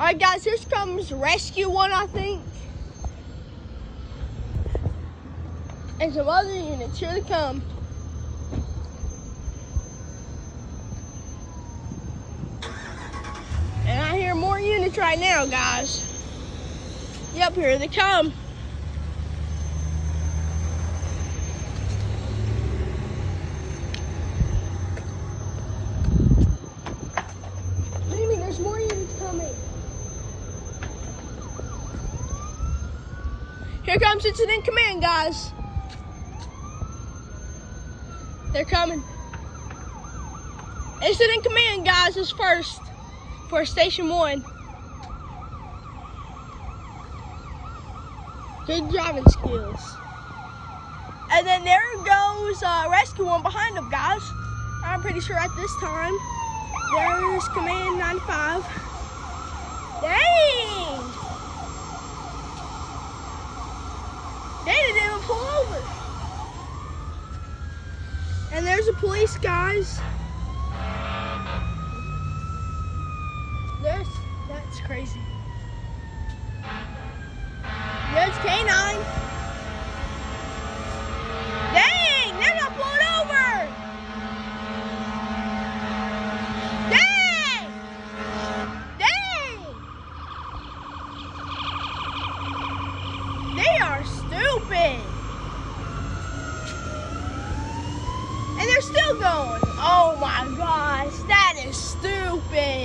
Alright guys, here comes Rescue 1, I think. And some other units, here they come. And I hear more units right now, guys. Yep, here they come. What do you mean there's more units coming? Here comes Incident Command, guys. They're coming. Incident Command, guys, is first for Station 1. Good driving skills. And then there goes Rescue 1 behind them, guys. I'm pretty sure at this time. There's Command 95. Dang! They didn't even pull over. And there's the police, guys. That's crazy. There's K9. Dang, they're not pulling over. Dang! Dang! They are stupid. And they're still going. Oh my gosh, that is stupid.